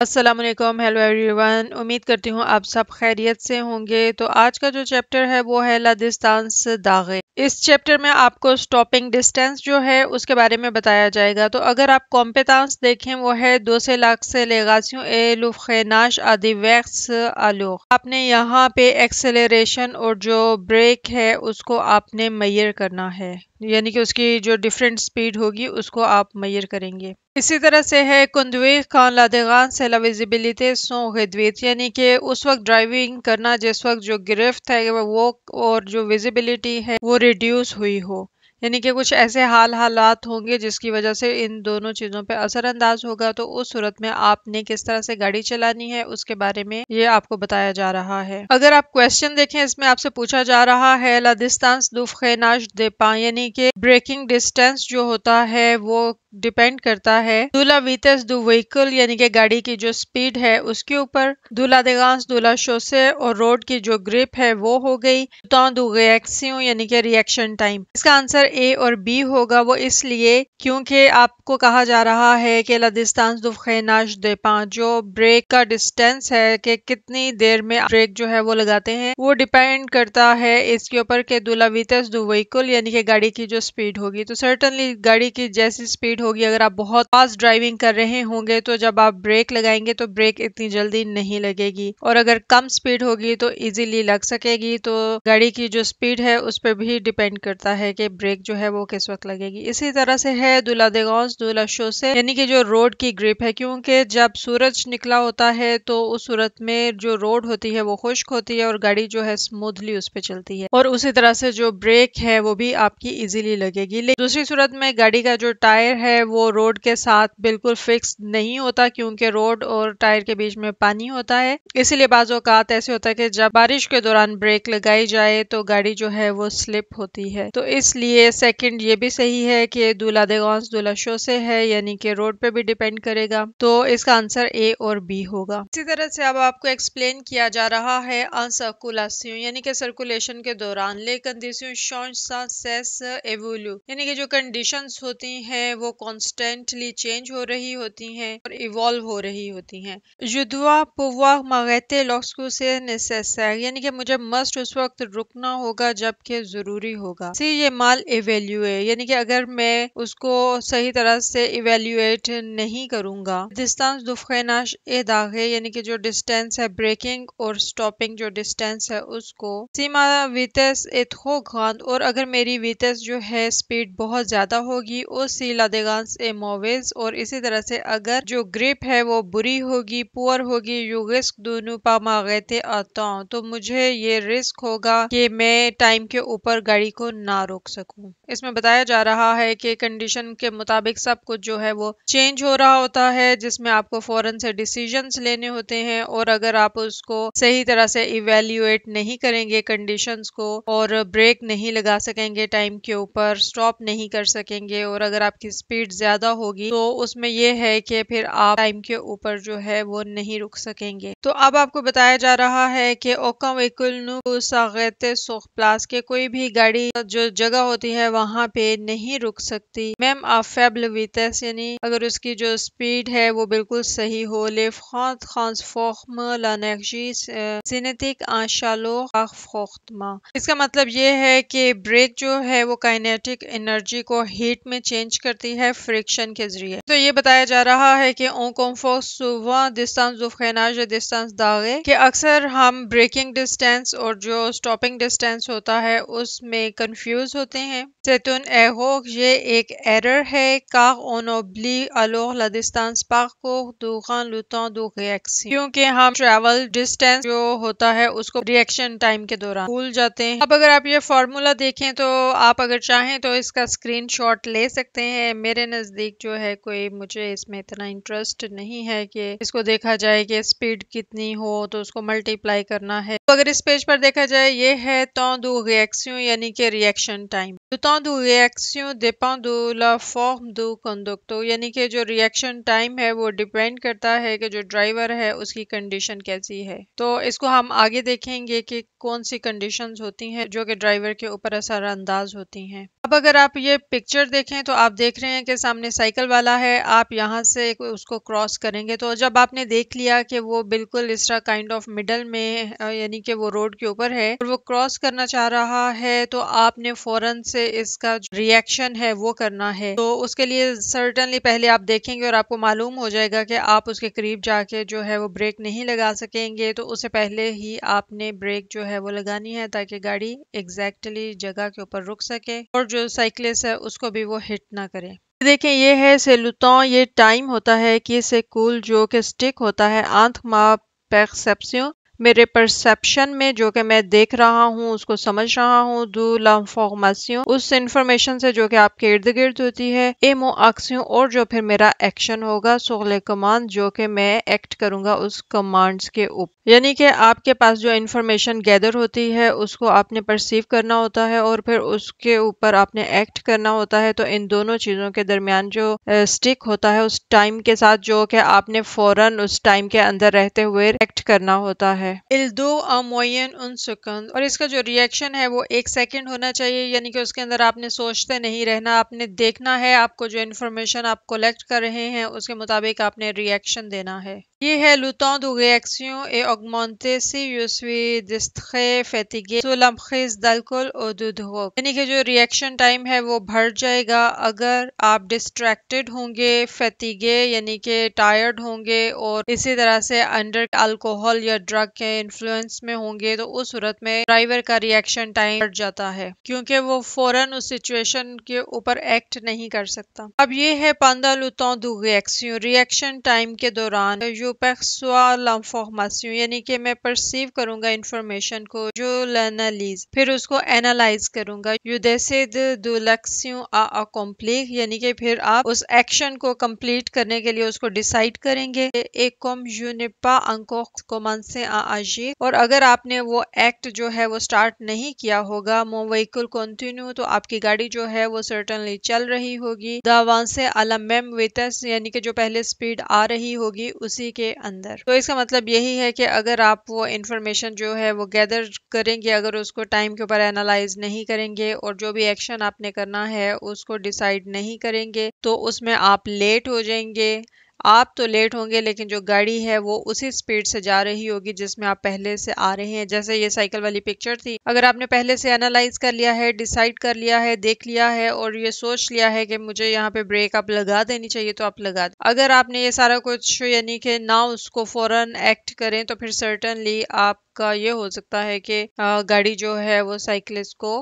السلام علیکم، hello every one. امید کرتی ہوں آپ سب خیریت سے ہوں گے۔ تو آج کا جو چیپٹر ہے وہ ہے لا ڈسٹانس داغے۔ اس چیپٹر میں آپ کو سٹاپنگ ڈسٹینس جو ہے اس کے بارے میں بتایا جائے گا۔ تو اگر آپ کمپیتانس دیکھیں وہ ہے 2 سے لیگاسیوں اے لوفخیناش آدی ویکس آلوغ۔ آپ نے یہاں پہ ایکسلریشن اور جو بریک ہے اس کو آپ نے میئر کرنا ہے، یعنی کہ اس کی جو ڈیفرنٹ سپیڈ ہوگی اس کو آپ میئر کریں گے۔ اسی طرح سے ہے کندویخ کان لادغان سے لا ویزیبیلیٹی سو غدویت، یعنی کہ اس وقت ڈرائیونگ کرنا جس وقت جو گرفت ہے وہ اور جو ویزیبیلیٹی ہے وہ ریڈیوس ہوئی ہو، یعنی کہ کچھ ایسے حالات ہوں گے جس کی وجہ سے ان دونوں چیزوں پہ اثر انداز ہوگا۔ تو اس صورت میں آپ نے کس طرح سے گاڑی چلانی ہے اس کے بارے میں یہ آپ کو بتایا جا رہا ہے۔ اگر آپ کویسچن دیکھیں اس میں آپ سے پوچھا جا رہا ہے لا ڈسٹانس دو فریناج دے پا، یعنی کہ بریکنگ ڈسٹینس جو ہوتا ہے وہ ڈیپینڈ کرتا ہے دولا ویتس دو وہیکل، یعنی کہ گاڑی کی جو سپیڈ ہے اس کے اوپر، دولا دیگانس دولا شوسے اور روڈ کی جو گرپ ہے وہ ہو گئی، temps de réaction یعنی کہ ریئیکشن ٹائم۔ اس کا آنسر اے اور بی ہوگا، وہ اس لیے کیونکہ آپ کو کہا جا رہا ہے کہ لا ڈسٹانس دو فریناج دے پا، جو بریک کا ڈسٹینس ہے کہ کتنی دیر میں بریک جو ہے وہ لگاتے ہیں، وہ ڈیپینڈ کرتا ہے اس کے اوپر کہ دولا ویتس دو وہیکل یعنی کہ گاڑی کی جو سپیڈ ہوگی۔ تو سرٹنلی گاڑی کی جیسی سپیڈ ہوگی، اگر آپ بہت فاسٹ ڈرائیونگ کر رہے ہوں گے تو جب آپ بریک لگائیں گے تو بریک اتنی جلدی نہیں لگے گی، اور اگر کم سپیڈ ہوگی تو ایزیلی لگ سکے گی۔ تو گاڑی کی جو سپیڈ ہے اس پہ بھی ڈیپینڈ کرتا ہے کہ بریک جو ہے وہ کس وقت لگے گی۔ اسی طرح سے ہے دولا دیگانس دولا شوسے، یعنی کہ جو روڈ کی گرپ ہے، کیونکہ جب سورج نکلا ہوتا ہے تو اس صورت میں جو روڈ ہوتی ہے وہ خشک ہوتی ہے اور گاڑی جو ہے سموتھلی اس پہ چلتی ہے، اور اسی طرح سے جو بریک ہے وہ بھی آپ کی ایزیلی لگے گی۔ لیکن دوسری صورت میں گاڑی کا جو ٹائر ہے وہ روڈ کے ساتھ بالکل فکس نہیں ہوتا، کیونکہ روڈ اور ٹائر کے بیچ میں پانی ہوتا ہے، اسی لیے بعض اوقات ایسے ہوتا ہے کہ جب بارش کے دوران بریک لگائی جائے تو گاڑی جو ہے وہ سلپ ہوتی ہے۔ تو اس لیے سیکنڈ یہ بھی صحیح ہے کہ دولا دیگانس دولا شوسے ہے، یعنی کہ روڈ پہ بھی ڈیپینڈ کرے گا۔ تو اس کا آنسر اے اور بی ہوگا۔ اسی طرح سے اب آپ کو ایکسپلین کیا جا رہا ہے ان سرکولیشن، یعنی کہ سرکولیشن کے دوران لے کنڈیشن چینج سانس سیس ایوولو، یعنی کہ جو کنڈیشنز ہوتی ہیں وہ کانسٹینٹلی چینج ہو رہی ہوتی ہیں اور ایوالو ہو رہی ہوتی ہیں۔ Je dois pouvoir m'arrêter lorsque c'est nécessaire، یعنی کہ مجھے مسٹ اس وقت رکنا ہوگا جبکہ ضروری ہوگا۔ سی یہ مال ایویلیوے، یعنی کہ اگر میں اس کو صحیح طرح سے ایویلیویٹ نہیں کروں گا۔ ڈسٹانس دو فریناج اے داغے، یعنی کہ جو ڈسٹینس ہے بریکنگ اور سٹاپنگ جو ڈسٹینس ہے اس کو، سیما ویتس ایت ہو گراند، اور اگر میری ویتس جو ہے سپیڈ بہت زیادہ ہوگی، او سی لادگانس اے موویز، اور اسی طرح سے اگر جو گرپ ہے وہ بری ہوگی پور ہوگی، یو رسک دونوں پا ماغیتے آتا ہوں، تو مجھے یہ رسک ہوگا کہ میں ٹائم کے اوپر گاڑی کو نہ روک سکوں۔ اس میں بتایا جا رہا ہے کہ کنڈیشن کے مطابق سب کچھ جو ہے وہ چینج ہو رہا ہوتا ہے، جس میں آپ کو فوراً سے ڈیسیژنز لینے ہوتے ہیں، اور اگر آپ اس کو صحیح طرح سے ایویلیویٹ نہیں کریں گے کنڈیشنز کو، اور بریک نہیں لگا سکیں گے ٹائم کے اوپر، سٹاپ نہیں کر سکیں گے، اور اگر آپ کی سپیڈ زیادہ ہوگی تو اس میں یہ ہے کہ پھر آپ ٹائم کے اوپر جو ہے وہ نہیں رک سکیں گے۔ تو اب آپ کو بتایا جا رہا ہے کہ اوکا ویکل نو ساغیتے سوخ پلاس، کے کوئی بھی گاڑی جو جگہ ہوتی ہے وہاں پہ نہیں رک سکتی، میم آ فیبل ویتس، یعنی اگر اس کی جو سپیڈ ہے وہ بالکل صحیح ہو، لے فرانت ٹرانسفورم لانرجی سینیٹک آنشالو فوختما۔ اس کا مطلب یہ ہے کہ بریک جو ہے وہ کائنیٹک انرجی کو ہیٹ میں چینج کرتی ہے فرکشن کے ذریعے۔ تو یہ بتایا جا رہا ہے کہ اون کنفورم سوواں ڈسٹانس دو فریناج ڈسٹانس داغے، کہ اکثر ہم بریکنگ ڈسٹینس اور جو سٹاپنگ ڈسٹینس ہوتا ہے اس میں کنفیوز ہوتے ہیں۔ سیتون ایرور، یہ ایک ایرر ہے، کار اون اوبلی alors la distance parcours durant le temps de réaction، کیونکہ ہم ٹریول ڈسٹینس جو ہوتا ہے اس کو ریئیکشن ٹائم کے دوران بھول جاتے ہیں۔ اب اگر آپ یہ فارمولا دیکھیں تو آپ اگر چاہیں تو اس کا اسکرین شاٹ لے سکتے ہیں۔ میرے نزدیک جو ہے کوئی مجھے اس میں اتنا انٹرسٹ نہیں ہے کہ اس کو دیکھا جائے کہ سپیڈ کتنی ہو تو اس کو ملٹیپلائی کرنا ہے۔ تو اگر اس پیج پر دیکھا جائے یہ ہے temps de réaction، یعنی کہ reaction time. Le temps de réaction dépend de la forme du conducteur، یعنی کہ جو ریئیکشن ٹائم ہے وہ ڈیپینڈ کرتا ہے کہ جو ڈرائیور ہے اس کی کنڈیشن کیسی ہے۔ تو اس کو ہم آگے دیکھیں گے کہ کون سی کنڈیشنز ہوتی ہیں جو کہ ڈرائیور کے اوپر اثر انداز ہوتی ہیں۔ اب اگر آپ یہ پکچر دیکھیں تو آپ دیکھ رہے ہیں کہ سامنے سائیکل والا ہے، آپ یہاں سے اس کو کراس کریں گے تو جب آپ نے دیکھ لیا کہ وہ بالکل اس طرح کائنڈ آف مڈل میں یعنی کہ وہ روڈ کے اوپر ہے اور وہ کراس کرنا چاہ رہا ہے تو آپ نے فوراً سے اس کا جو ریئیکشن ہے وہ کرنا ہے۔ تو اس کے لیے سرٹنلی پہلے آپ دیکھیں گے اور آپ کو معلوم ہو جائے گا کہ آپ اس کے قریب جا کے جو ہے وہ بریک نہیں لگا سکیں گے، تو اس سے پہلے ہی آپ نے بریک جو ہے وہ لگانی ہے تاکہ گاڑی ایگزیکٹلی جگہ کے اوپر رک سکے اور جو سائیکلسٹ ہے اس کو بھی وہ ہٹ نہ کرے۔ دیکھیں یہ ہے سیلوتان، یہ ٹائم ہوتا ہے کہ سیکول جو کہ سٹک ہوتا ہے انتھ ما پرسپشن، میرے پرسپشن میں جو کہ میں دیکھ رہا ہوں اس کو سمجھ رہا ہوں، دو لانفارمیشن اس انفارمیشن سے جو کہ آپ کے ارد گرد ہوتی ہے، اے مو ایکشن اور جو پھر میرا ایکشن ہوگا، سور لے کمانڈ جو کہ میں ایکٹ کروں گا اس کمانڈز کے اوپر، یعنی کہ آپ کے پاس جو انفارمیشن گیدر ہوتی ہے اس کو آپ نے پرسیو کرنا ہوتا ہے اور پھر اس کے اوپر آپ نے ایکٹ کرنا ہوتا ہے۔ تو ان دونوں چیزوں کے درمیان جو سٹک ہوتا ہے اس ٹائم کے ساتھ جو کہ آپ نے فوراً اس ٹائم کے اندر رہتے ہوئے ایکٹ کرنا ہوتا ہے۔ Il do un moyen un second، اور اس کا جو ریئیکشن ہے وہ 1 سیکنڈ ہونا چاہیے، یعنی کہ اس کے اندر آپ نے سوچتے نہیں رہنا، آپ نے دیکھنا ہے، آپ کو جو انفارمیشن آپ کلیکٹ کر رہے ہیں اس کے مطابق آپ نے ریئیکشن دینا ہے۔ یہ ہے le temps de réaction est augmenté si je suis distrait, fatigué, sous l'emprise d'alcool ou de drogue، یعنی کہ جو ریئیکشن ٹائم ہے وہ بڑھ جائے گا اگر آپ ڈسٹریکٹڈ ہوں گے، فیٹیگے یعنی کہ ٹائرڈ ہوں گے اور اسی طرح سے انڈر الکوہول یا ڈرگ کے انفلوئنس میں ہوں گے، تو اس صورت میں ڈرائیور کا ریئیکشن ٹائم بڑھ جاتا ہے کیونکہ وہ فوراً اس سچویشن کے اوپر ایکٹ نہیں کر سکتا۔ اب یہ ہے pendant le temps de réaction، reaction time کے دوران je perçois l'information، یعنی کہ میں پرسیو کروں گا انفارمیشن کو، جو l'analyse پھر اس کو اینالائز کروں گا، je décide de l'action à accomplir، یعنی کہ پھر آپ اس ایکشن کو کمپلیٹ کرنے کے لیے اس کو ڈیسائیڈ کریں گے، et comme je n'ai pas encore commencé à agir، اور اگر آپ نے وہ ایکٹ جو ہے وہ سٹارٹ نہیں کیا ہوگا، mon véhicule continue، تو آپ کی گاڑی جو ہے وہ سرٹنلی چل رہی ہوگی، d'avancer à la même vitesse، یعنی کہ جو پہلے سپیڈ آ رہی ہوگی اسی کے اندر۔ تو اس کا مطلب یہی ہے کہ اگر آپ وہ انفارمیشن جو ہے وہ گیدر کریں گے، اگر اس کو ٹائم کے اوپر اینالائز نہیں کریں گے اور جو بھی ایکشن آپ نے کرنا ہے اس کو ڈیسائیڈ نہیں کریں گے تو اس میں آپ لیٹ ہو جائیں گے۔ آپ تو لیٹ ہوں گے لیکن جو گاڑی ہے وہ اسی سپیڈ سے جا رہی ہوگی جس میں آپ پہلے سے آ رہے ہیں، جیسے یہ سائیکل والی پکچر تھی، اگر آپ نے پہلے سے اینالائز کر لیا ہے، ڈیسائیڈ کر لیا ہے، دیکھ لیا ہے اور یہ سوچ لیا ہے کہ مجھے یہاں پہ بریک اب لگا دینی چاہیے تو آپ لگا دیں۔ اگر آپ نے یہ سارا کچھ یعنی کہ نہ اس کو فوراً ایکٹ کریں تو پھر سرٹنلی آپ کا یہ ہو سکتا ہے کہ گاڑی جو ہے وہ سائیکلسٹ کو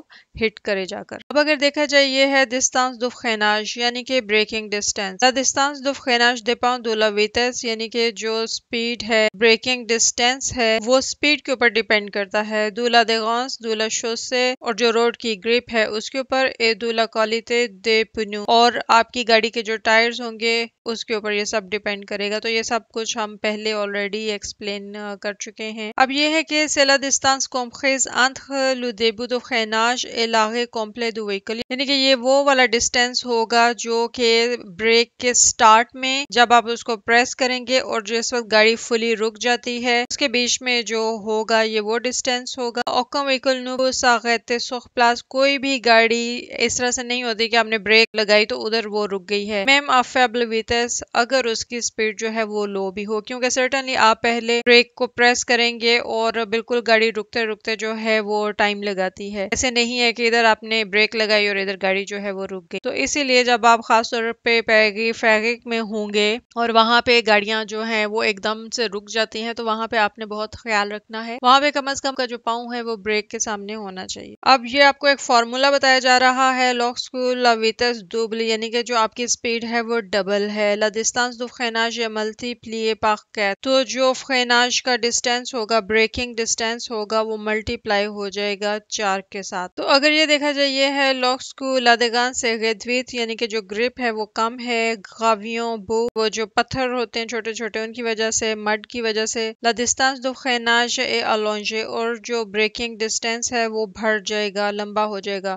ہٹ کرے جا کر۔ اب اگر دیکھا جائے یہ ہے distance de freinage، یعنی کہ breaking distance. La distance de freinage dépend de la vitesse، یعنی کہ جو سپیڈ ہے، بریکنگ ڈسٹینس ہے وہ سپیڈ کے اوپر ڈیپینڈ کرتا ہے، de l'adhérence de la chaussée، اور جو روڈ کی گرپ ہے اس کے اوپر، et de la qualité des pneus، اور آپ کی گاڑی کے جو ٹائرز ہوں گے اس کے اوپر یہ سب ڈیپینڈ کرے گا۔ تو یہ سب کچھ ہم پہلے آلریڈی ایکسپلین کر چکے ہیں۔ اب یہ ہے کہ c'est la distance comprise entre le début de freinage et l'arrêt complet du véhicule، یعنی کہ یہ وہ والا ڈسٹینس ہوگا جو کہ بریک کے سٹارٹ میں جب آپ اس کو پریس کریں گے اور جس وقت گاڑی فلی رک جاتی ہے اس کے بیچ میں جو ہوگا یہ وہ ڈسٹینس ہوگا۔ aucun véhicule ne peut s'arrêter sur place، کوئی بھی گاڑی اس طرح سے نہیں ہوتی کہ آپ نے بریک لگائی تو ادھر وہ رک گئی ہے، même à faible vitesse، اگر اس کی سپیڈ جو ہے وہ لو بھی ہو، کیونکہ سرٹنلی آپ پہلے بریک کو پریس کریں گے اور بالکل گاڑی رکتے رکتے جو ہے وہ ٹائم لگاتی ہے، ایسے نہیں ہے کہ ادھر آپ نے بریک لگائی اور ادھر گاڑی جو ہے وہ رک گئی۔ تو اسی لیے جب آپ خاص طور پہ ٹریفک میں ہوں گے اور وہاں پہ گاڑیاں جو ہیں وہ ایک دم سے رک جاتی ہیں تو وہاں پہ آپ نے بہت خیال رکھنا ہے، وہاں پہ کم از کم کا جو پاؤں ہے وہ بریک کے سامنے ہونا چاہیے۔ اب یہ آپ کو ایک فارمولا بتایا جا رہا ہے، lorsque la vitesse double، یعنی کہ جو آپ کی سپیڈ ہے وہ ڈبل ہے، la distance du freinage est multipliée par 4، تو جو فریناج کا ڈسٹینس ہوگا، بریکنگ ڈسٹینس ہوگا، وہ ملٹی پلائی ہو جائے گا 4 کے ساتھ۔ تو اگر یہ دیکھا جائے یہ ہے lorsque l'adhérence est réduite، یعنی کہ جو گرپ ہے وہ کم ہے، gravions beaux، وہ جو پتھر ہوتے ہیں چھوٹے چھوٹے ان کی وجہ سے، مڈ کی وجہ سے، la distance du freinage est allongée، اور جو بریکنگ ڈسٹینس ہے وہ بڑھ جائے گا، لمبا ہو جائے گا۔